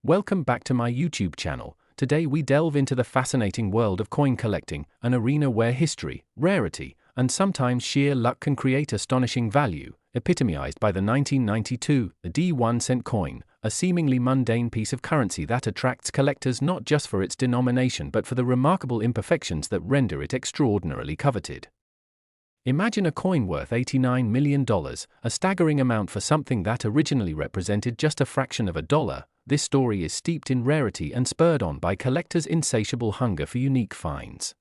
Welcome back to my YouTube channel. Today we delve into the fascinating world of coin collecting, an arena where history, rarity, and sometimes sheer luck can create astonishing value, epitomized by the 1992 D1 cent coin, a seemingly mundane piece of currency that attracts collectors not just for its denomination but for the remarkable imperfections that render it extraordinarily coveted. Imagine a coin worth $89 million, a staggering amount for something that originally represented just a fraction of a dollar. This story is steeped in rarity and spurred on by collectors' insatiable hunger for unique finds.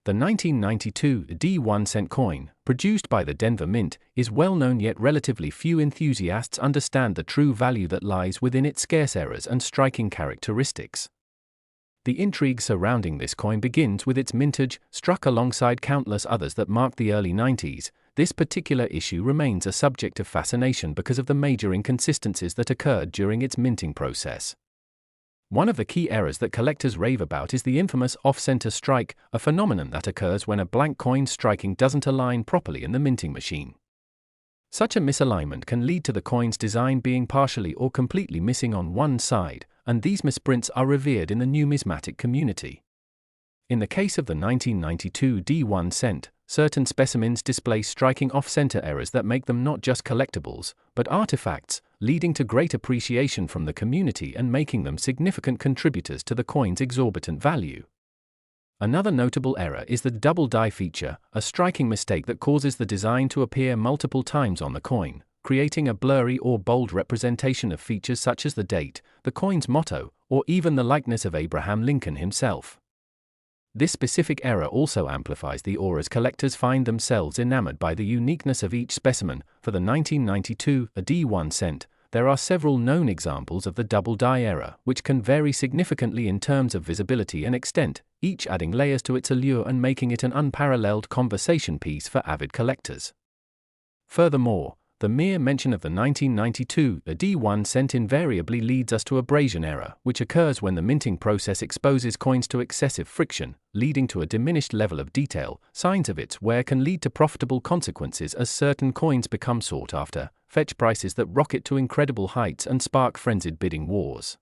The 1992 D1 cent coin, produced by the Denver Mint, is well known, yet relatively few enthusiasts understand the true value that lies within its scarce errors and striking characteristics. The intrigue surrounding this coin begins with its mintage. Struck alongside countless others that marked the early 90s, this particular issue remains a subject of fascination because of the major inconsistencies that occurred during its minting process. One of the key errors that collectors rave about is the infamous off-center strike, a phenomenon that occurs when a blank coin's striking doesn't align properly in the minting machine. Such a misalignment can lead to the coin's design being partially or completely missing on one side, and these misprints are revered in the numismatic community. In the case of the 1992 D1 cent, certain specimens display striking off-center errors that make them not just collectibles, but artifacts, leading to great appreciation from the community and making them significant contributors to the coin's exorbitant value. Another notable error is the double die feature, a striking mistake that causes the design to appear multiple times on the coin, creating a blurry or bold representation of features such as the date, the coin's motto, or even the likeness of Abraham Lincoln himself. This specific error also amplifies the awe as collectors find themselves enamored by the uniqueness of each specimen. For the 1992 D1 cent, there are several known examples of the double die error, which can vary significantly in terms of visibility and extent, each adding layers to its allure and making it an unparalleled conversation piece for avid collectors. Furthermore, the mere mention of the 1992 D1 cent invariably leads us to abrasion error, which occurs when the minting process exposes coins to excessive friction, leading to a diminished level of detail. Signs of its wear can lead to profitable consequences as certain coins become sought after, fetch prices that rocket to incredible heights and spark frenzied bidding wars.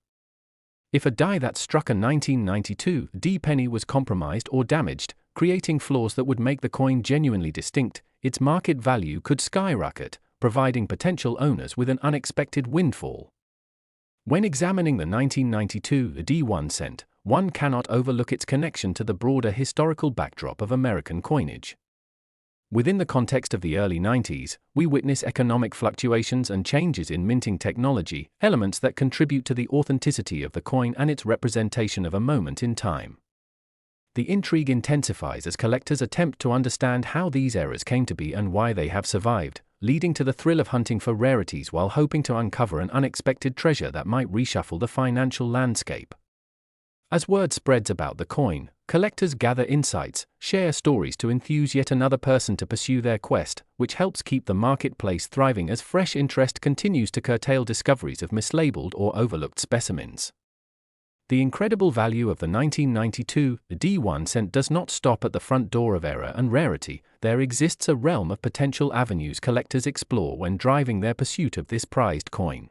If a die that struck a 1992 D penny was compromised or damaged, creating flaws that would make the coin genuinely distinct, its market value could skyrocket, providing potential owners with an unexpected windfall. When examining the 1992 D1 cent, one cannot overlook its connection to the broader historical backdrop of American coinage. Within the context of the early 90s, we witness economic fluctuations and changes in minting technology, elements that contribute to the authenticity of the coin and its representation of a moment in time. The intrigue intensifies as collectors attempt to understand how these errors came to be and why they have survived, leading to the thrill of hunting for rarities while hoping to uncover an unexpected treasure that might reshuffle the financial landscape. As word spreads about the coin, collectors gather insights, share stories to enthuse yet another person to pursue their quest, which helps keep the marketplace thriving as fresh interest continues to curtail discoveries of mislabeled or overlooked specimens. The incredible value of the 1992 D1 cent does not stop at the front door of error and rarity. There exists a realm of potential avenues collectors explore when driving their pursuit of this prized coin.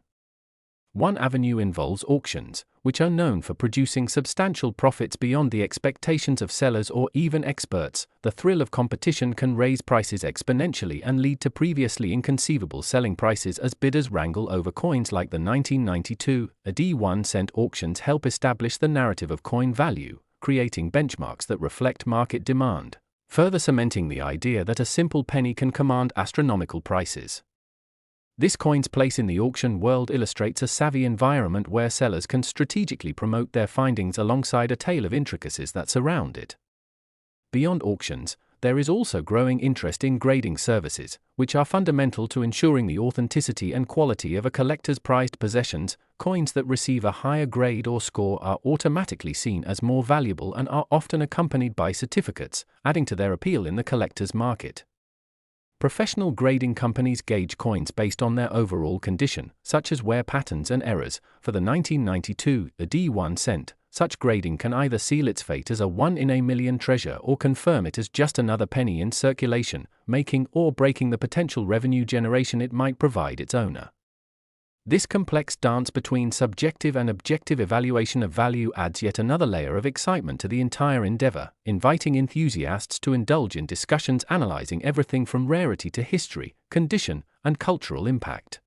One avenue involves auctions, which are known for producing substantial profits beyond the expectations of sellers or even experts. The thrill of competition can raise prices exponentially and lead to previously inconceivable selling prices as bidders wrangle over coins. Like the 1992 D1 cent auctions help establish the narrative of coin value, creating benchmarks that reflect market demand, further cementing the idea that a simple penny can command astronomical prices. This coin's place in the auction world illustrates a savvy environment where sellers can strategically promote their findings alongside a tale of intricacies that surround it. Beyond auctions, there is also growing interest in grading services, which are fundamental to ensuring the authenticity and quality of a collector's prized possessions. Coins that receive a higher grade or score are automatically seen as more valuable and are often accompanied by certificates, adding to their appeal in the collector's market. Professional grading companies gauge coins based on their overall condition, such as wear patterns and errors. For the 1992 D1 cent, such grading can either seal its fate as a one-in-a-million treasure or confirm it as just another penny in circulation, making or breaking the potential revenue generation it might provide its owner. This complex dance between subjective and objective evaluation of value adds yet another layer of excitement to the entire endeavor, inviting enthusiasts to indulge in discussions analyzing everything from rarity to history, condition, and cultural impact.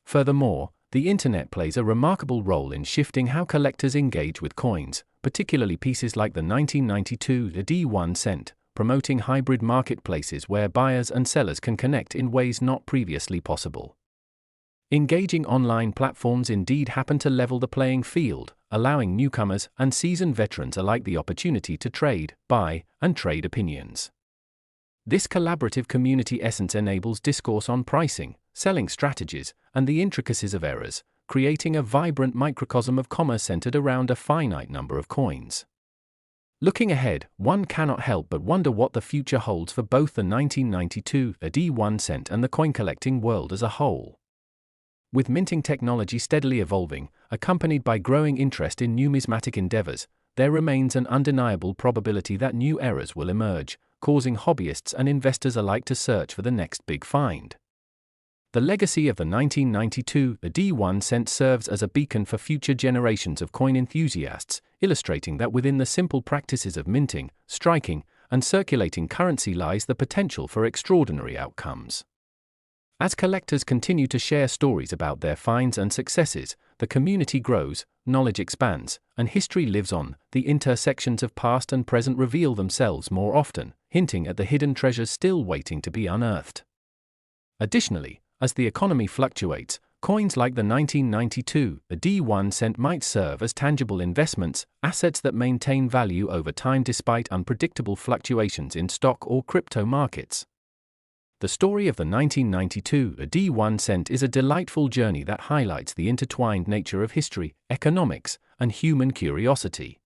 Furthermore, the internet plays a remarkable role in shifting how collectors engage with coins, particularly pieces like the 1992 D1 cent, promoting hybrid marketplaces where buyers and sellers can connect in ways not previously possible. Engaging online platforms indeed happen to level the playing field, allowing newcomers and seasoned veterans alike the opportunity to trade, buy, and trade opinions. This collaborative community essence enables discourse on pricing, selling strategies, and the intricacies of errors, creating a vibrant microcosm of commerce centered around a finite number of coins. Looking ahead, one cannot help but wonder what the future holds for both the 1992 D1 cent and the coin collecting world as a whole. With minting technology steadily evolving, accompanied by growing interest in numismatic endeavors, there remains an undeniable probability that new eras will emerge, causing hobbyists and investors alike to search for the next big find. The legacy of the 1992 D1 cent serves as a beacon for future generations of coin enthusiasts, illustrating that within the simple practices of minting, striking, and circulating currency lies the potential for extraordinary outcomes. As collectors continue to share stories about their finds and successes, the community grows, knowledge expands, and history lives on. The intersections of past and present reveal themselves more often, hinting at the hidden treasures still waiting to be unearthed. Additionally, as the economy fluctuates, coins like the 1992 D1 cent might serve as tangible investments, assets that maintain value over time despite unpredictable fluctuations in stock or crypto markets. The story of the 1992 D1 cent is a delightful journey that highlights the intertwined nature of history, economics, and human curiosity.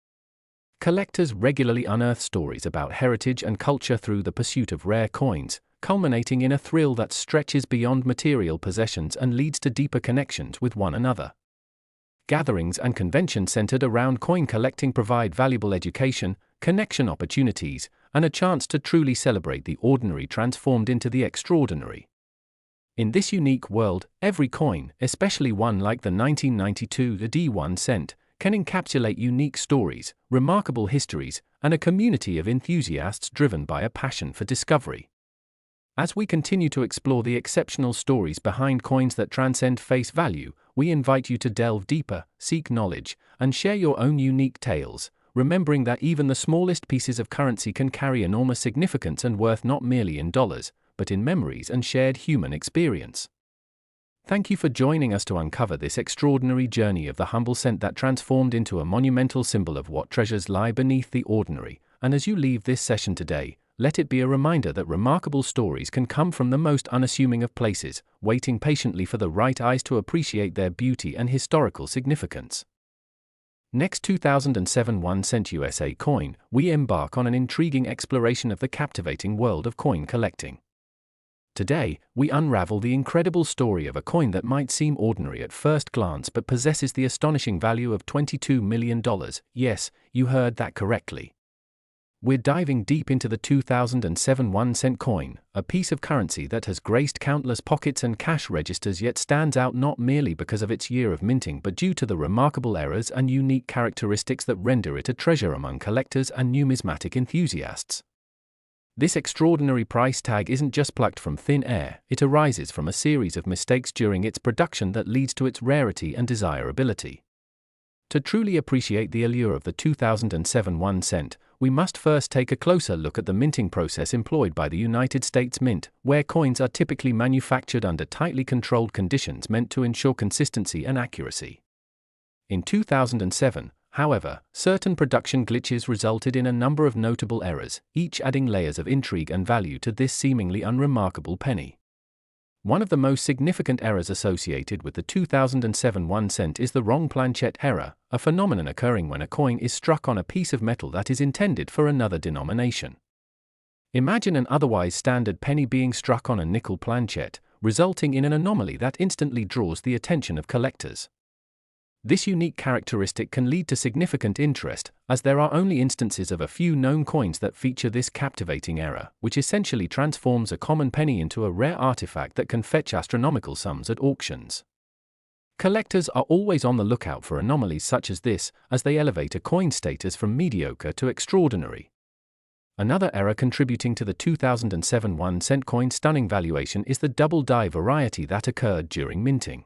Collectors regularly unearth stories about heritage and culture through the pursuit of rare coins, culminating in a thrill that stretches beyond material possessions and leads to deeper connections with one another. Gatherings and conventions centered around coin collecting provide valuable education, connection opportunities, and a chance to truly celebrate the ordinary transformed into the extraordinary. In this unique world, every coin, especially one like the 1992 D1 cent, can encapsulate unique stories, remarkable histories, and a community of enthusiasts driven by a passion for discovery. As we continue to explore the exceptional stories behind coins that transcend face value, we invite you to delve deeper, seek knowledge, and share your own unique tales, remembering that even the smallest pieces of currency can carry enormous significance and worth not merely in dollars, but in memories and shared human experience. Thank you for joining us to uncover this extraordinary journey of the humble cent that transformed into a monumental symbol of what treasures lie beneath the ordinary. And as you leave this session today, let it be a reminder that remarkable stories can come from the most unassuming of places, waiting patiently for the right eyes to appreciate their beauty and historical significance. Next 2007 1 cent USA coin, we embark on an intriguing exploration of the captivating world of coin collecting. Today, we unravel the incredible story of a coin that might seem ordinary at first glance but possesses the astonishing value of $22 million. Yes, you heard that correctly. We're diving deep into the 2007 1 cent coin, a piece of currency that has graced countless pockets and cash registers yet stands out not merely because of its year of minting but due to the remarkable errors and unique characteristics that render it a treasure among collectors and numismatic enthusiasts. This extraordinary price tag isn't just plucked from thin air, it arises from a series of mistakes during its production that leads to its rarity and desirability. To truly appreciate the allure of the 2007 1 cent, we must first take a closer look at the minting process employed by the United States Mint, where coins are typically manufactured under tightly controlled conditions meant to ensure consistency and accuracy. In 2007, however, certain production glitches resulted in a number of notable errors, each adding layers of intrigue and value to this seemingly unremarkable penny. One of the most significant errors associated with the 2007 1 cent is the wrong planchet error, a phenomenon occurring when a coin is struck on a piece of metal that is intended for another denomination. Imagine an otherwise standard penny being struck on a nickel planchet, resulting in an anomaly that instantly draws the attention of collectors. This unique characteristic can lead to significant interest, as there are only instances of a few known coins that feature this captivating error, which essentially transforms a common penny into a rare artifact that can fetch astronomical sums at auctions. Collectors are always on the lookout for anomalies such as this, as they elevate a coin's status from mediocre to extraordinary. Another error contributing to the 2007 1-cent coin's stunning valuation is the double-die variety that occurred during minting.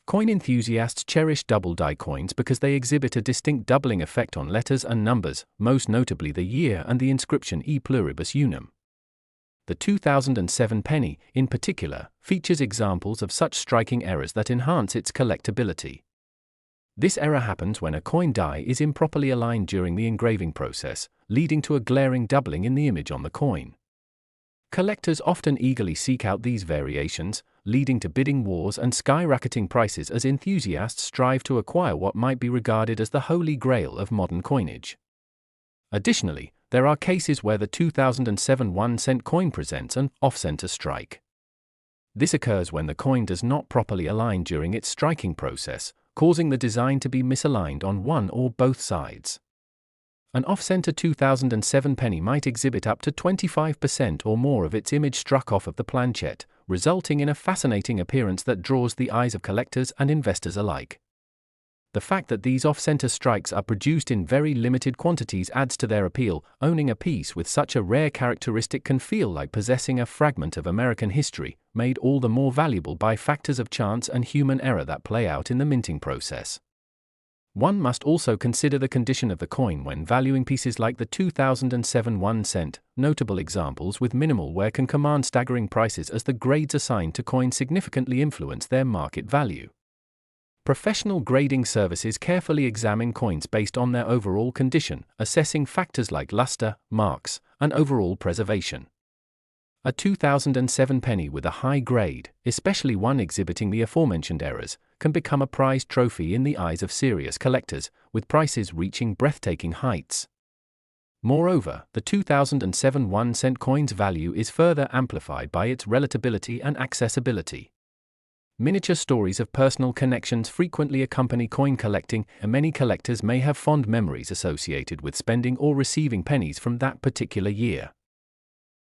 Coin enthusiasts cherish double-die coins because they exhibit a distinct doubling effect on letters and numbers, most notably the year and the inscription E pluribus unum. The 2007 penny, in particular, features examples of such striking errors that enhance its collectability. This error happens when a coin die is improperly aligned during the engraving process, leading to a glaring doubling in the image on the coin. Collectors often eagerly seek out these variations, leading to bidding wars and skyrocketing prices as enthusiasts strive to acquire what might be regarded as the holy grail of modern coinage. Additionally, there are cases where the 2007 1-cent coin presents an off-center strike. This occurs when the coin does not properly align during its striking process, causing the design to be misaligned on one or both sides. An off-center 2007 penny might exhibit up to 25% or more of its image struck off of the planchette, resulting in a fascinating appearance that draws the eyes of collectors and investors alike. The fact that these off-center strikes are produced in very limited quantities adds to their appeal. Owning a piece with such a rare characteristic can feel like possessing a fragment of American history, made all the more valuable by factors of chance and human error that play out in the minting process. One must also consider the condition of the coin when valuing pieces like the 2007 1-cent. Notable examples with minimal wear can command staggering prices as the grades assigned to coins significantly influence their market value. Professional grading services carefully examine coins based on their overall condition, assessing factors like luster, marks, and overall preservation. A 2007 penny with a high grade, especially one exhibiting the aforementioned errors, can become a prized trophy in the eyes of serious collectors, with prices reaching breathtaking heights. Moreover, the 2007 1-cent coin's value is further amplified by its relatability and accessibility. Miniature stories of personal connections frequently accompany coin collecting, and many collectors may have fond memories associated with spending or receiving pennies from that particular year.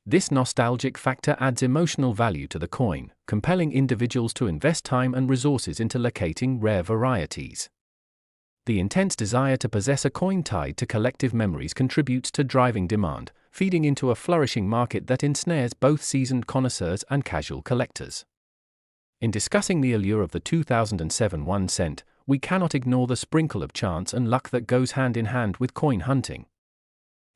This nostalgic factor adds emotional value to the coin, compelling individuals to invest time and resources into locating rare varieties. The intense desire to possess a coin tied to collective memories contributes to driving demand, feeding into a flourishing market that ensnares both seasoned connoisseurs and casual collectors. In discussing the allure of the 2007 1-cent, we cannot ignore the sprinkle of chance and luck that goes hand in hand with coin hunting.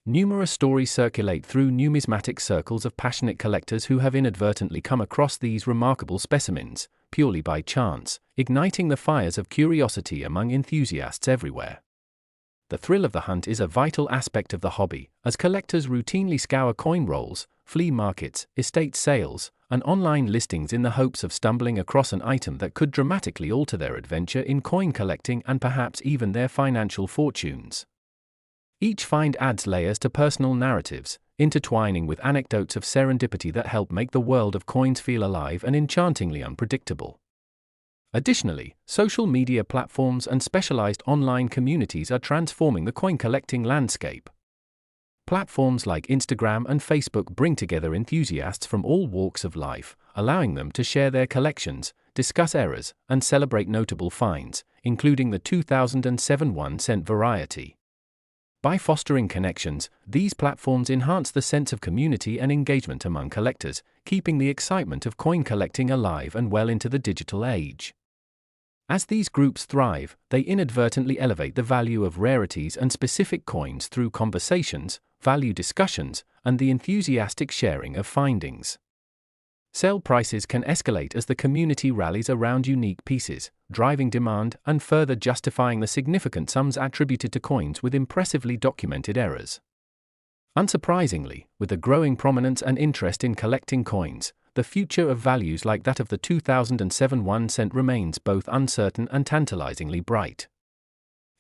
Numerous stories circulate through numismatic circles of passionate collectors who have inadvertently come across these remarkable specimens, purely by chance, igniting the fires of curiosity among enthusiasts everywhere. The thrill of the hunt is a vital aspect of the hobby, as collectors routinely scour coin rolls, flea markets, estate sales, and online listings in the hopes of stumbling across an item that could dramatically alter their adventure in coin collecting and perhaps even their financial fortunes. Each find adds layers to personal narratives, intertwining with anecdotes of serendipity that help make the world of coins feel alive and enchantingly unpredictable. Additionally, social media platforms and specialized online communities are transforming the coin collecting landscape. Platforms like Instagram and Facebook bring together enthusiasts from all walks of life, allowing them to share their collections, discuss errors, and celebrate notable finds, including the 2007 1-cent variety. By fostering connections, these platforms enhance the sense of community and engagement among collectors, keeping the excitement of coin collecting alive and well into the digital age. As these groups thrive, they inadvertently elevate the value of rarities and specific coins through conversations, value discussions, and the enthusiastic sharing of findings. Sale prices can escalate as the community rallies around unique pieces, driving demand and further justifying the significant sums attributed to coins with impressively documented errors. Unsurprisingly, with the growing prominence and interest in collecting coins, the future of values like that of the 2007 1-cent remains both uncertain and tantalizingly bright.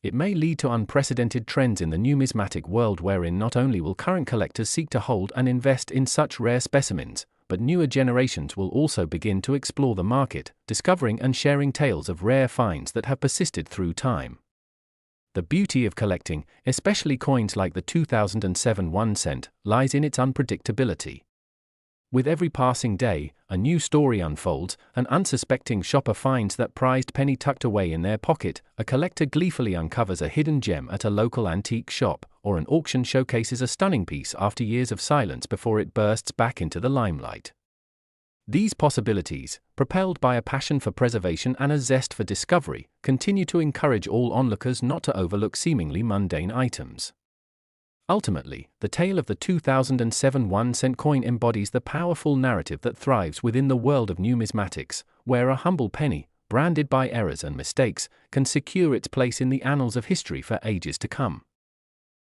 It may lead to unprecedented trends in the numismatic world wherein not only will current collectors seek to hold and invest in such rare specimens, but newer generations will also begin to explore the market, discovering and sharing tales of rare finds that have persisted through time. The beauty of collecting, especially coins like the 2007 1-cent, lies in its unpredictability. With every passing day, a new story unfolds. An unsuspecting shopper finds that prized penny tucked away in their pocket, a collector gleefully uncovers a hidden gem at a local antique shop, or an auction showcases a stunning piece after years of silence before it bursts back into the limelight. These possibilities, propelled by a passion for preservation and a zest for discovery, continue to encourage all onlookers not to overlook seemingly mundane items. Ultimately, the tale of the 2007 1-cent coin embodies the powerful narrative that thrives within the world of numismatics, where a humble penny, branded by errors and mistakes, can secure its place in the annals of history for ages to come.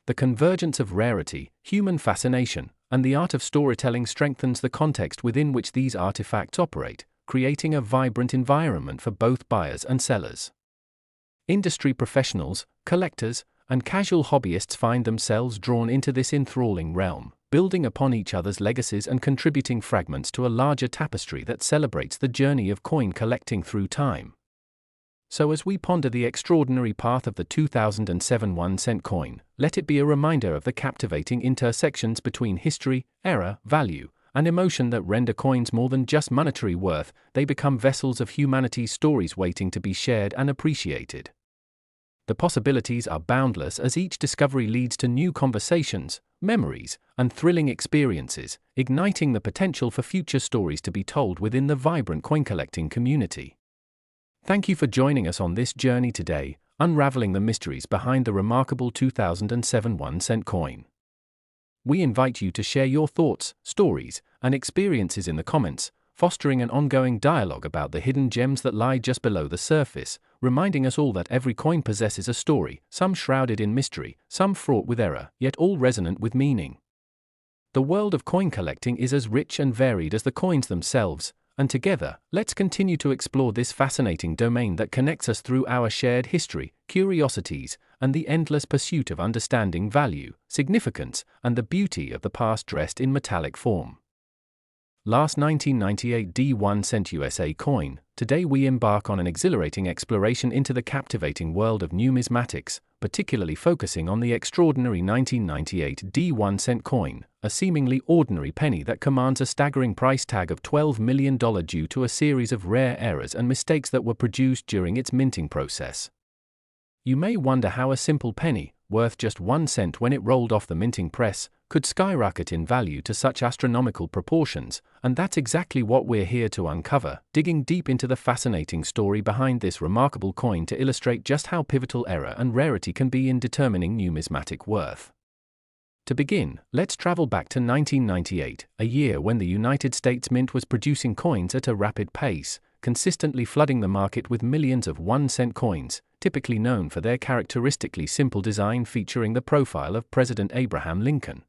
The convergence of rarity, human fascination, and the art of storytelling strengthens the context within which these artifacts operate, creating a vibrant environment for both buyers and sellers. Industry professionals, collectors, and casual hobbyists find themselves drawn into this enthralling realm, building upon each other's legacies and contributing fragments to a larger tapestry that celebrates the journey of coin collecting through time. So as we ponder the extraordinary path of the 2007 1-cent coin, let it be a reminder of the captivating intersections between history, error, value, and emotion that render coins more than just monetary worth. They become vessels of humanity's stories waiting to be shared and appreciated. The possibilities are boundless as each discovery leads to new conversations, memories, and thrilling experiences, igniting the potential for future stories to be told within the vibrant coin collecting community. Thank you for joining us on this journey today, unraveling the mysteries behind the remarkable 2007 1-cent coin. We invite you to share your thoughts, stories, and experiences in the comments, fostering an ongoing dialogue about the hidden gems that lie just below the surface, reminding us all that every coin possesses a story, some shrouded in mystery, some fraught with error, yet all resonant with meaning. The world of coin collecting is as rich and varied as the coins themselves, and together, let's continue to explore this fascinating domain that connects us through our shared history, curiosities, and the endless pursuit of understanding value, significance, and the beauty of the past dressed in metallic form. Last 1998 D1-cent USA coin, today we embark on an exhilarating exploration into the captivating world of numismatics, particularly focusing on the extraordinary 1998 D1-cent coin, a seemingly ordinary penny that commands a staggering price tag of $12 million due to a series of rare errors and mistakes that were produced during its minting process. You may wonder how a simple penny, worth just 1 cent when it rolled off the minting press, could skyrocket in value to such astronomical proportions, and that's exactly what we're here to uncover, digging deep into the fascinating story behind this remarkable coin to illustrate just how pivotal error and rarity can be in determining numismatic worth. To begin, let's travel back to 1998, a year when the United States Mint was producing coins at a rapid pace, consistently flooding the market with millions of 1-cent coins, typically known for their characteristically simple design featuring the profile of President Abraham Lincoln.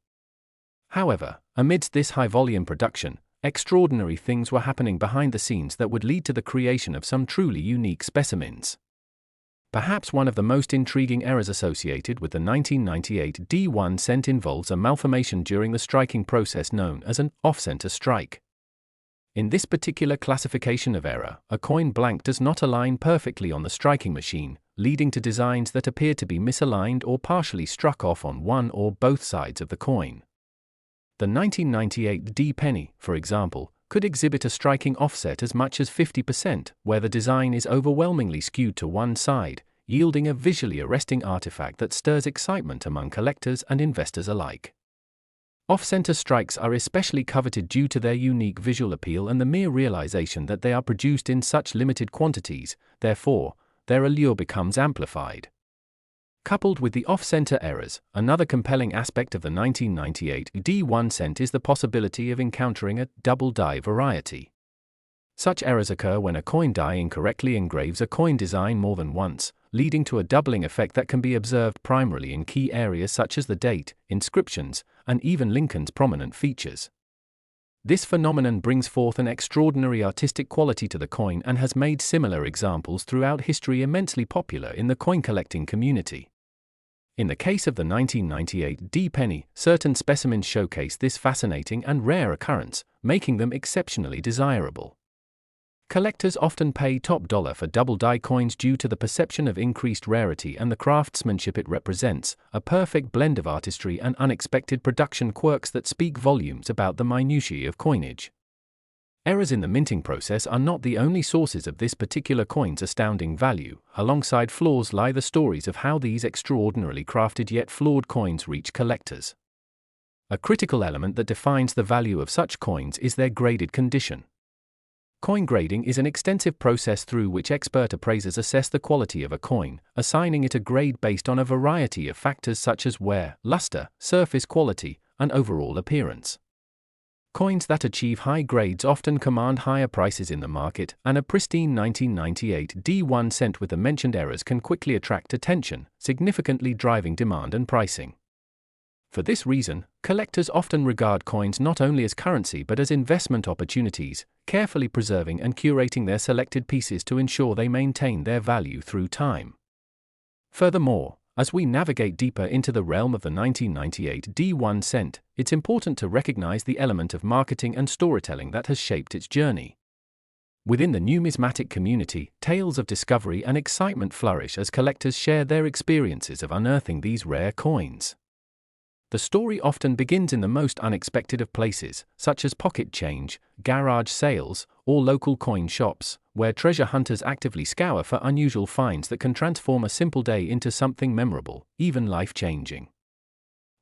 However, amidst this high-volume production, extraordinary things were happening behind the scenes that would lead to the creation of some truly unique specimens. Perhaps one of the most intriguing errors associated with the 1998 D1-cent involves a malformation during the striking process known as an off-center strike. In this particular classification of error, a coin blank does not align perfectly on the striking machine, leading to designs that appear to be misaligned or partially struck off on one or both sides of the coin. The 1998 D penny, for example, could exhibit a striking offset as much as 50%, where the design is overwhelmingly skewed to one side, yielding a visually arresting artifact that stirs excitement among collectors and investors alike. Off-center strikes are especially coveted due to their unique visual appeal and the mere realization that they are produced in such limited quantities. Therefore, their allure becomes amplified. Coupled with the off-center errors, another compelling aspect of the 1998 D1-cent is the possibility of encountering a double die variety. Such errors occur when a coin die incorrectly engraves a coin design more than once, leading to a doubling effect that can be observed primarily in key areas such as the date, inscriptions, and even Lincoln's prominent features. This phenomenon brings forth an extraordinary artistic quality to the coin and has made similar examples throughout history immensely popular in the coin collecting community. In the case of the 1998 D penny, certain specimens showcase this fascinating and rare occurrence, making them exceptionally desirable. Collectors often pay top dollar for double-die coins due to the perception of increased rarity and the craftsmanship it represents, a perfect blend of artistry and unexpected production quirks that speak volumes about the minutiae of coinage. Errors in the minting process are not the only sources of this particular coin's astounding value. Alongside flaws lie the stories of how these extraordinarily crafted yet flawed coins reach collectors. A critical element that defines the value of such coins is their graded condition. Coin grading is an extensive process through which expert appraisers assess the quality of a coin, assigning it a grade based on a variety of factors such as wear, luster, surface quality, and overall appearance. Coins that achieve high grades often command higher prices in the market, and a pristine 1998 D1 cent with the mentioned errors can quickly attract attention, significantly driving demand and pricing. For this reason, collectors often regard coins not only as currency but as investment opportunities, carefully preserving and curating their selected pieces to ensure they maintain their value through time. Furthermore, as we navigate deeper into the realm of the 1998 D1 cent, it's important to recognize the element of marketing and storytelling that has shaped its journey. Within the numismatic community, tales of discovery and excitement flourish as collectors share their experiences of unearthing these rare coins. The story often begins in the most unexpected of places, such as pocket change, garage sales, or local coin shops, where treasure hunters actively scour for unusual finds that can transform a simple day into something memorable, even life-changing.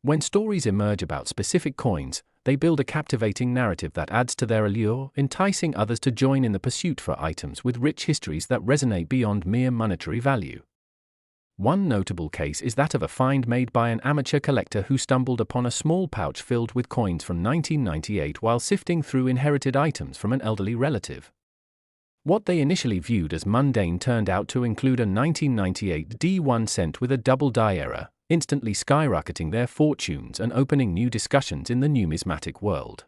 When stories emerge about specific coins, they build a captivating narrative that adds to their allure, enticing others to join in the pursuit for items with rich histories that resonate beyond mere monetary value. One notable case is that of a find made by an amateur collector who stumbled upon a small pouch filled with coins from 1998 while sifting through inherited items from an elderly relative. What they initially viewed as mundane turned out to include a 1998 D1 cent with a double die error, instantly skyrocketing their fortunes and opening new discussions in the numismatic world.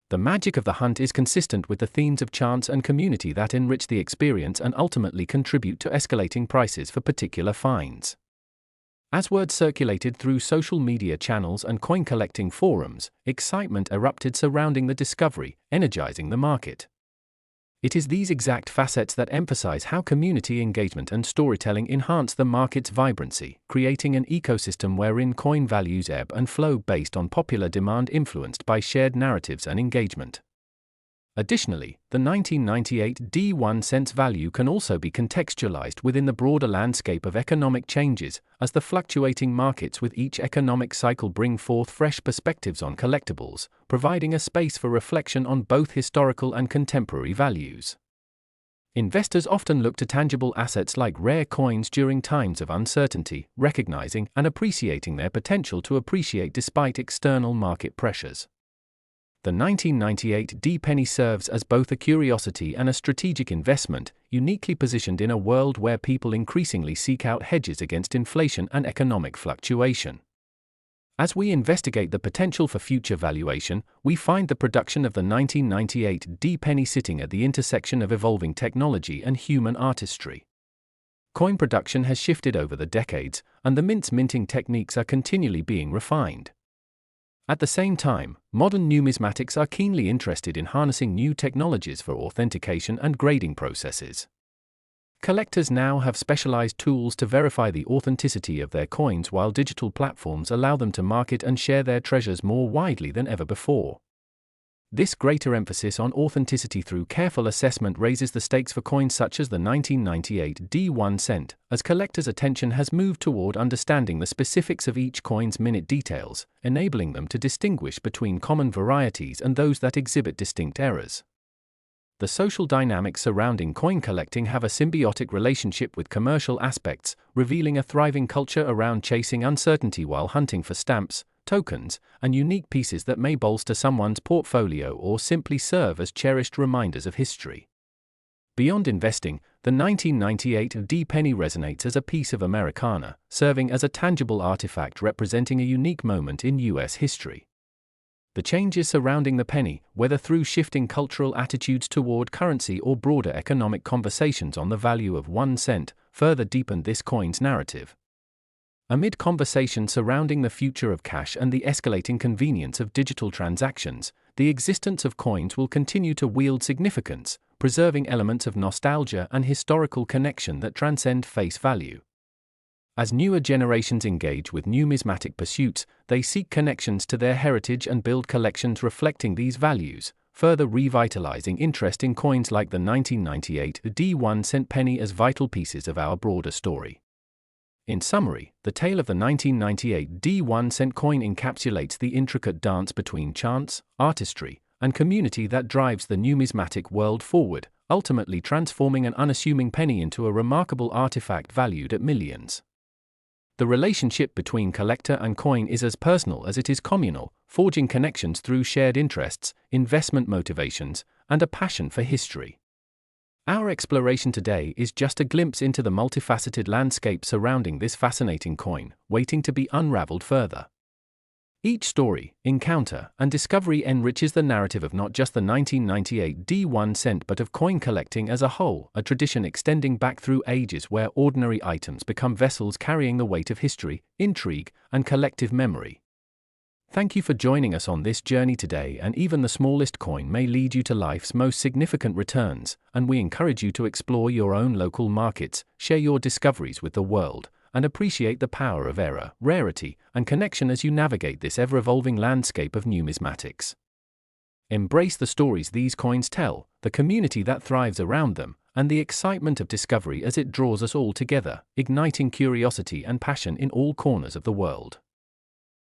The magic of the hunt is consistent with the themes of chance and community that enrich the experience and ultimately contribute to escalating prices for particular finds. As word circulated through social media channels and coin collecting forums, excitement erupted surrounding the discovery, energizing the market. It is these exact facets that emphasize how community engagement and storytelling enhance the market's vibrancy, creating an ecosystem wherein coin values ebb and flow based on popular demand influenced by shared narratives and engagement. Additionally, the 1998 D1 cent's value can also be contextualized within the broader landscape of economic changes, as the fluctuating markets with each economic cycle bring forth fresh perspectives on collectibles, providing a space for reflection on both historical and contemporary values. Investors often look to tangible assets like rare coins during times of uncertainty, recognizing and appreciating their potential to appreciate despite external market pressures. The 1998 D penny serves as both a curiosity and a strategic investment, uniquely positioned in a world where people increasingly seek out hedges against inflation and economic fluctuation. As we investigate the potential for future valuation, we find the production of the 1998 D penny sitting at the intersection of evolving technology and human artistry. Coin production has shifted over the decades, and the mint's minting techniques are continually being refined. At the same time, modern numismatics are keenly interested in harnessing new technologies for authentication and grading processes. Collectors now have specialized tools to verify the authenticity of their coins, while digital platforms allow them to market and share their treasures more widely than ever before. This greater emphasis on authenticity through careful assessment raises the stakes for coins such as the 1998 D1 cent, as collectors' attention has moved toward understanding the specifics of each coin's minute details, enabling them to distinguish between common varieties and those that exhibit distinct errors. The social dynamics surrounding coin collecting have a symbiotic relationship with commercial aspects, revealing a thriving culture around chasing uncertainty while hunting for stamps, tokens, and unique pieces that may bolster someone's portfolio or simply serve as cherished reminders of history. Beyond investing, the 1998 D penny resonates as a piece of Americana, serving as a tangible artifact representing a unique moment in U.S. history. The changes surrounding the penny, whether through shifting cultural attitudes toward currency or broader economic conversations on the value of 1 cent, further deepened this coin's narrative. Amid conversation surrounding the future of cash and the escalating convenience of digital transactions, the existence of coins will continue to wield significance, preserving elements of nostalgia and historical connection that transcend face value. As newer generations engage with numismatic pursuits, they seek connections to their heritage and build collections reflecting these values, further revitalizing interest in coins like the 1998 D1 penny as vital pieces of our broader story. In summary, the tale of the 1998 D1 coin encapsulates the intricate dance between chance, artistry, and community that drives the numismatic world forward, ultimately transforming an unassuming penny into a remarkable artifact valued at millions. The relationship between collector and coin is as personal as it is communal, forging connections through shared interests, investment motivations, and a passion for history. Our exploration today is just a glimpse into the multifaceted landscape surrounding this fascinating coin, waiting to be unraveled further. Each story, encounter, and discovery enriches the narrative of not just the 1998 D1 but of coin collecting as a whole, a tradition extending back through ages where ordinary items become vessels carrying the weight of history, intrigue, and collective memory. Thank you for joining us on this journey today, and even the smallest coin may lead you to life's most significant returns, and we encourage you to explore your own local markets, share your discoveries with the world, and appreciate the power of error, rarity, and connection as you navigate this ever-evolving landscape of numismatics. Embrace the stories these coins tell, the community that thrives around them, and the excitement of discovery as it draws us all together, igniting curiosity and passion in all corners of the world.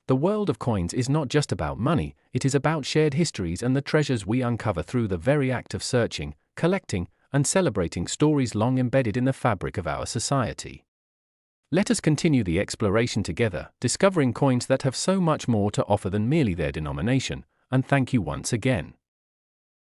The world of coins is not just about money, it is about shared histories and the treasures we uncover through the very act of searching, collecting, and celebrating stories long embedded in the fabric of our society. Let us continue the exploration together, discovering coins that have so much more to offer than merely their denomination, and thank you once again.